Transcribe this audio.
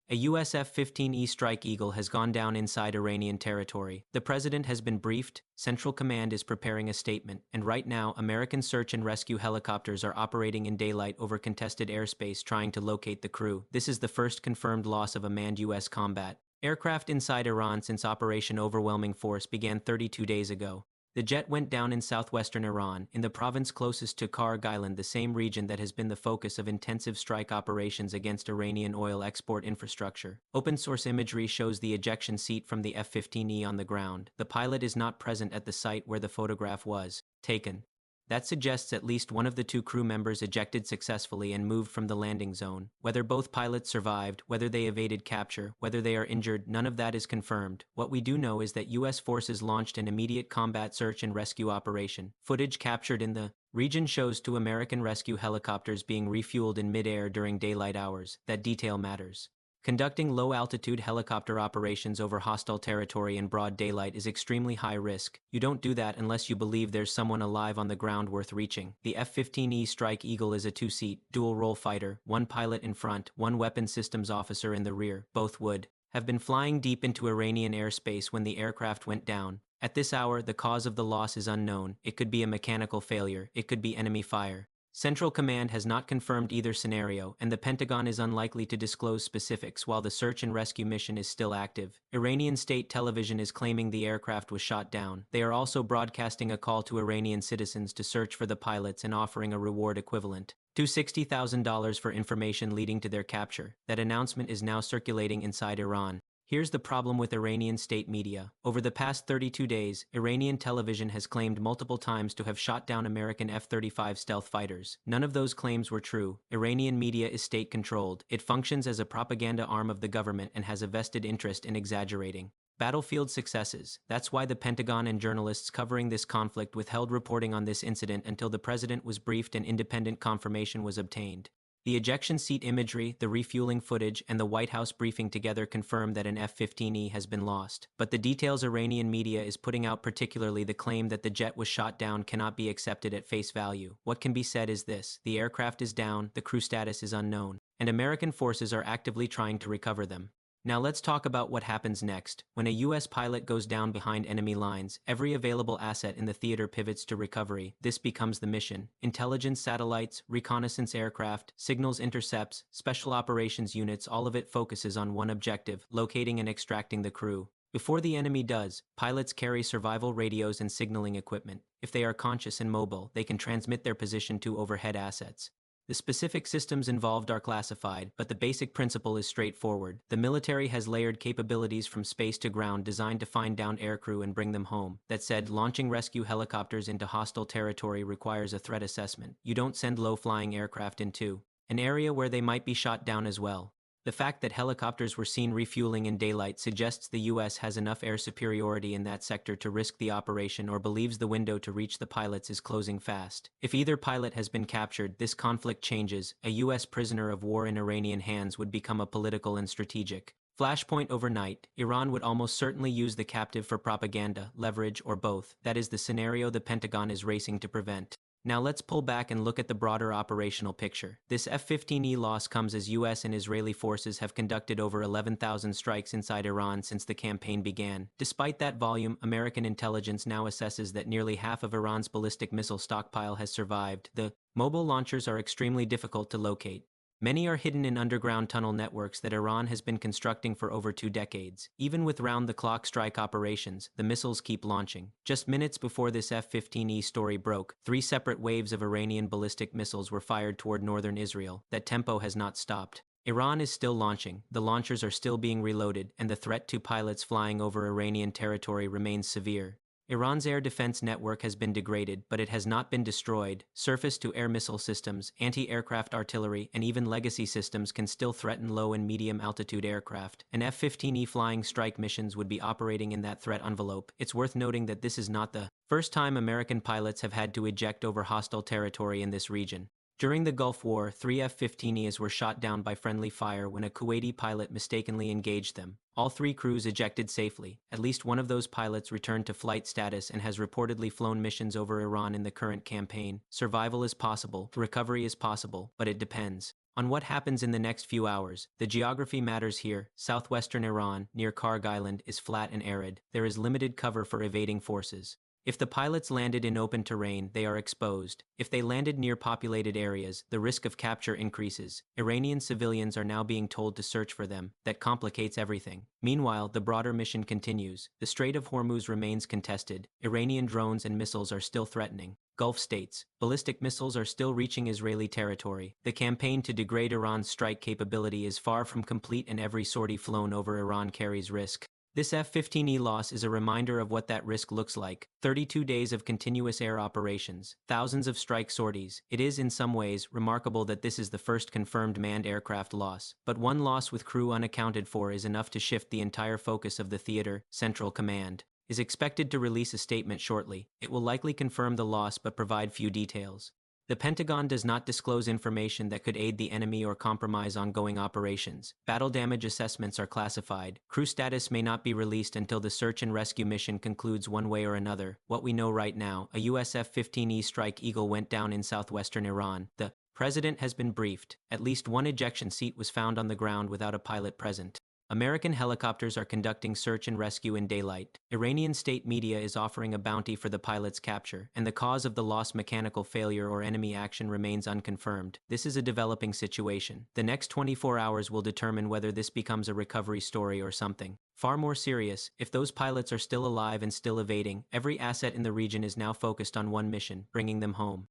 A US F-15E Strike Eagle has gone down inside Iranian territory. The president has been briefed, Central Command is preparing a statement, and right now American search and rescue helicopters are operating in daylight over contested airspace trying to locate the crew. This is the first confirmed loss of a manned US combat aircraft inside Iran since Operation Overwhelming Force began 32 days ago. The jet went down in southwestern Iran, in the province closest to Kharg Island, the same region that has been the focus of intensive strike operations against Iranian oil export infrastructure. Open-source imagery shows the ejection seat from the F-15E on the ground. The pilot is not present at the site where the photograph was taken. That suggests at least one of the two crew members ejected successfully and moved from the landing zone. Whether both pilots survived, whether they evaded capture, whether they are injured, none of that is confirmed. What we do know is that U.S. forces launched an immediate combat search and rescue operation. Footage captured in the region shows two American rescue helicopters being refueled in midair during daylight hours. That detail matters. Conducting low-altitude helicopter operations over hostile territory in broad daylight is extremely high risk. You don't do that unless you believe there's someone alive on the ground worth reaching. The F-15E Strike Eagle is a two-seat, dual-role fighter, one pilot in front, one weapons systems officer in the rear. Both would have been flying deep into Iranian airspace when the aircraft went down. At this hour, the cause of the loss is unknown. It could be a mechanical failure. It could be enemy fire. Central Command has not confirmed either scenario, and the Pentagon is unlikely to disclose specifics while the search and rescue mission is still active. Iranian state television is claiming the aircraft was shot down. They are also broadcasting a call to Iranian citizens to search for the pilots and offering a reward equivalent to $60,000 for information leading to their capture. That announcement is now circulating inside Iran. Here's the problem with Iranian state media. Over the past 32 days, Iranian television has claimed multiple times to have shot down American F-35 stealth fighters. None of those claims were true. Iranian media is state-controlled. It functions as a propaganda arm of the government and has a vested interest in exaggerating battlefield successes. That's why the Pentagon and journalists covering this conflict withheld reporting on this incident until the president was briefed and independent confirmation was obtained. The ejection seat imagery, the refueling footage, and the White House briefing together confirm that an F-15E has been lost. But the details Iranian media is putting out, particularly the claim that the jet was shot down, cannot be accepted at face value. What can be said is this: the aircraft is down, the crew status is unknown, and American forces are actively trying to recover them. Now let's talk about what happens next. When a U.S. pilot goes down behind enemy lines, every available asset in the theater pivots to recovery. This becomes the mission. Intelligence satellites, reconnaissance aircraft, signals intercepts, special operations units, all of it focuses on one objective: locating and extracting the crew. Before the enemy does, pilots carry survival radios and signaling equipment. If they are conscious and mobile, they can transmit their position to overhead assets. The specific systems involved are classified, but the basic principle is straightforward. The military has layered capabilities from space to ground designed to find downed aircrew and bring them home. That said, launching rescue helicopters into hostile territory requires a threat assessment. You don't send low-flying aircraft into an area where they might be shot down as well. The fact that helicopters were seen refueling in daylight suggests the U.S. has enough air superiority in that sector to risk the operation, or believes the window to reach the pilots is closing fast. If either pilot has been captured, this conflict changes. A U.S. prisoner of war in Iranian hands would become a political and strategic flashpoint overnight. Iran would almost certainly use the captive for propaganda, leverage, or both. That is the scenario the Pentagon is racing to prevent. Now let's pull back and look at the broader operational picture. This F-15E loss comes as U.S. and Israeli forces have conducted over 11,000 strikes inside Iran since the campaign began. Despite that volume, American intelligence now assesses that nearly half of Iran's ballistic missile stockpile has survived. The mobile launchers are extremely difficult to locate. Many are hidden in underground tunnel networks that Iran has been constructing for over 2 decades. Even with round-the-clock strike operations, the missiles keep launching. Just minutes before this F-15E story broke, 3 separate waves of Iranian ballistic missiles were fired toward northern Israel. That tempo has not stopped. Iran is still launching, the launchers are still being reloaded, and the threat to pilots flying over Iranian territory remains severe. Iran's air defense network has been degraded, but it has not been destroyed. Surface-to-air missile systems, anti-aircraft artillery, and even legacy systems can still threaten low and medium-altitude aircraft. An F-15E flying strike missions would be operating in that threat envelope. It's worth noting that this is not the first time American pilots have had to eject over hostile territory in this region. During the Gulf War, 3 F-15Es were shot down by friendly fire when a Kuwaiti pilot mistakenly engaged them. All 3 crews ejected safely. At least one of those pilots returned to flight status and has reportedly flown missions over Iran in the current campaign. Survival is possible, recovery is possible, but it depends On what happens in the next few hours, the geography matters here. Southwestern Iran, near Kharg Island, is flat and arid. There is limited cover for evading forces. If the pilots landed in open terrain, they are exposed. If they landed near populated areas, the risk of capture increases. Iranian civilians are now being told to search for them. That complicates everything. Meanwhile, the broader mission continues. The Strait of Hormuz remains contested. Iranian drones and missiles are still threatening. Gulf states. Ballistic missiles are still reaching Israeli territory. The campaign to degrade Iran's strike capability is far from complete, and every sortie flown over Iran carries risk. This F-15E loss is a reminder of what that risk looks like. 32 days of continuous air operations, thousands of strike sorties. It is, in some ways, remarkable that this is the first confirmed manned aircraft loss. But one loss with crew unaccounted for is enough to shift the entire focus of the theater. Central Command is expected to release a statement shortly. It will likely confirm the loss but provide few details. The Pentagon does not disclose information that could aid the enemy or compromise ongoing operations. Battle damage assessments are classified. Crew status may not be released until the search and rescue mission concludes one way or another. What we know right now, a US F-15E Strike Eagle went down in southwestern Iran. The president has been briefed. At least one ejection seat was found on the ground without a pilot present. American helicopters are conducting search and rescue in daylight. Iranian state media is offering a bounty for the pilot's capture, and the cause of the lost mechanical failure or enemy action remains unconfirmed. This is a developing situation. The next 24 hours will determine whether this becomes a recovery story or something far more serious. If those pilots are still alive and still evading, every asset in the region is now focused on one mission: bringing them home.